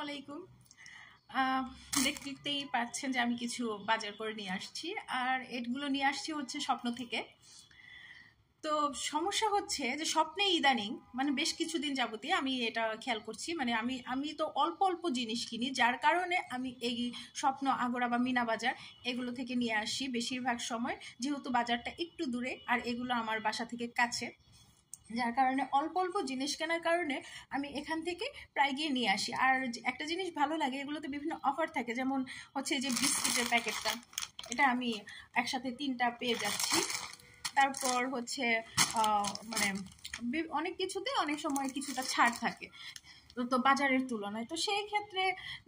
আলাইকুম। দেখতেই পাচ্ছেন যে আমি কিছু বাজার করে নিয়ে আসছি, আর এগুলো নিয়ে আসছি হচ্ছে স্বপ্ন থেকে। তো সমস্যা হচ্ছে যে স্বপ্নে ইদানিং মানে বেশ কিছুদিন যাবতীয় আমি এটা খেয়াল করছি, মানে আমি আমি তো অল্প অল্প জিনিস কিনি, যার কারণে আমি এই স্বপ্ন আগোড়া বা মিনা বাজার এগুলো থেকে নিয়ে আসি বেশিরভাগ সময়, যেহেতু বাজারটা একটু দূরে আর এগুলো আমার বাসা থেকে কাছে, যার কারণে অল্প অল্প জিনিস কেনার কারণে আমি এখান থেকে প্রায় গিয়ে নিয়ে আসি। আর একটা জিনিস ভালো লাগে, এগুলোতে বিভিন্ন অফার থাকে, যেমন হচ্ছে যে বিস্কিটের প্যাকেটটা, এটা আমি একসাথে 3টা পেয়ে যাচ্ছি। তারপর হচ্ছে মানে অনেক কিছুতে অনেক সময় কিছুটা ছাড় থাকে তো বাজারের তুলনায়। তো সেই ক্ষেত্রে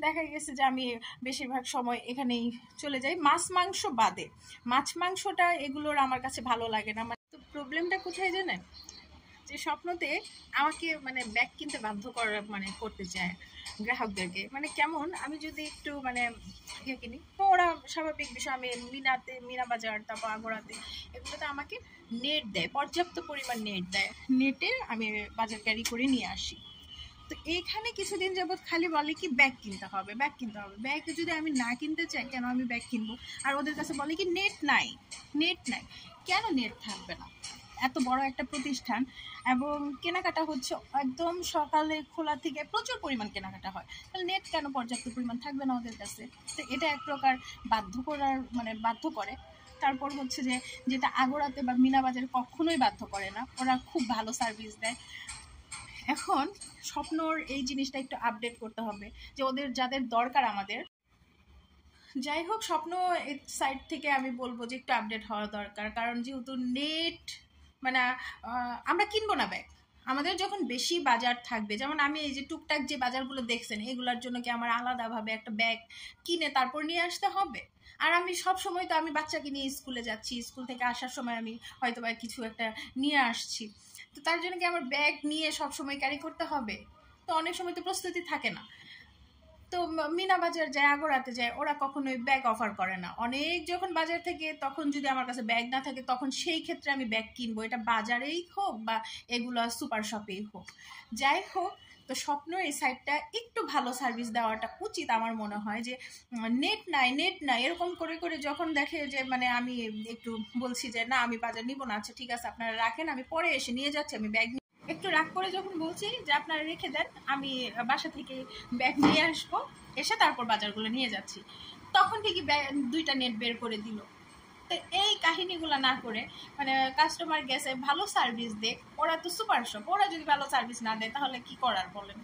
দেখা গেছে যে আমি বেশিরভাগ সময় এখানেই চলে যাই, মাছ মাংস বাদে। মাছ মাংসটা এগুলোর আমার কাছে ভালো লাগে না। তো প্রবলেমটা কোথায় জানেন, যে স্বপ্নতে আমাকে মানে ব্যাগ কিনতে বাধ্য করতে চায় গ্রাহকদেরকে। মানে কেমন, আমি যদি একটু মানে ইয়ে কিনি তো ওরা স্বাভাবিক বিষয়, আমি মিনা বাজার তারপর আগোড়াতে এগুলোতে আমাকে নেট দেয়, পর্যাপ্ত পরিমাণ নেট দেয়, নেটে আমি বাজার ক্যারি করে নিয়ে আসি। তো এইখানে কিছুদিন যাবৎ খালি বলে কি ব্যাগ কিনতে হবে, ব্যাগ কিনতে হবে। ব্যাগ যদি আমি না কিনতে চাই, কেন আমি ব্যাগ কিনবো? আর ওদের কাছে বলে কি নেট নাই, নেট নাই। কেন নেট থাকবে না? এত বড় একটা প্রতিষ্ঠান এবং কেনাকাটা হচ্ছে একদম সকালে খোলা থেকে প্রচুর পরিমাণ কেনাকাটা হয়, তাহলে নেট কেন পর্যাপ্ত পরিমাণ থাকবে না ওদের কাছে? তো এটা এক প্রকার বাধ্য করে। তারপর হচ্ছে যে যেটা আগোড়াতে বা মিনা বাজারে কখনোই বাধ্য করে না, ওরা খুব ভালো সার্ভিস দেয়। এখন স্বপ্নর এই জিনিসটা একটু আপডেট করতে হবে, যে ওদের যাদের দরকার আমাদের, যাই হোক স্বপ্ন এই সাইড থেকে আমি বলবো যে একটু আপডেট হওয়া দরকার। কারণ যেহেতু নেট মানে আমরা কিনবো না ব্যাগ, আমাদের যখন বেশি বাজার থাকবে, যেমন আমি এই যে টুকটাক যে বাজারগুলো দেখছেন, এগুলোর জন্য কি আমার আলাদাভাবে একটা ব্যাগ কিনে তারপর নিয়ে আসতে হবে? আর আমি সব সময় তো আমি বাচ্চাকে নিয়ে স্কুলে যাচ্ছি, স্কুল থেকে আসার সময় আমি হয়তো বা কিছু একটা নিয়ে আসছি, তো তার জন্য কি আমার ব্যাগ নিয়ে সব সময় ক্যারি করতে হবে? তো অনেক সময় তো প্রস্তুতি থাকে না। তো মিনা বাজার যায়, আগোড়াতে যায়, ওরা কখনোই ব্যাগ অফার করে না। অনেক যখন বাজার থেকে, তখন যদি আমার কাছে ব্যাগ না থাকে, তখন সেই ক্ষেত্রে আমি ব্যাগ কিনবো, এটা বাজারেই হোক বা এগুলো সুপার শপেই হোক। যাই হোক, তো স্বপ্ন এই সাইডটা একটু ভালো সার্ভিস দেওয়াটা উচিত আমার মনে হয়। যে নেট নাই এরকম করে করে যখন দেখে যে মানে আমি একটু বলছি যে না আমি বাজার নিব না, আচ্ছা ঠিক আছে আপনারা রাখেন, আমি পরে এসে নিয়ে যাচ্ছি, আমি ব্যাগ একটু রাগ করে যখন বলছি যে আপনারা রেখে দেন, আমি বাসা থেকে ব্যাগ নিয়ে আসবো, এসে তারপর বাজারগুলো নিয়ে যাচ্ছি, তখন ঠিকই 2টা নেট বের করে দিল। তো এই কাহিনীগুলো না করে মানে কাস্টমার গেছে ভালো সার্ভিস দেখ, ওরা তো সুপার শপ, ওরা যদি ভালো সার্ভিস না দেয় তাহলে কি করার বলেন?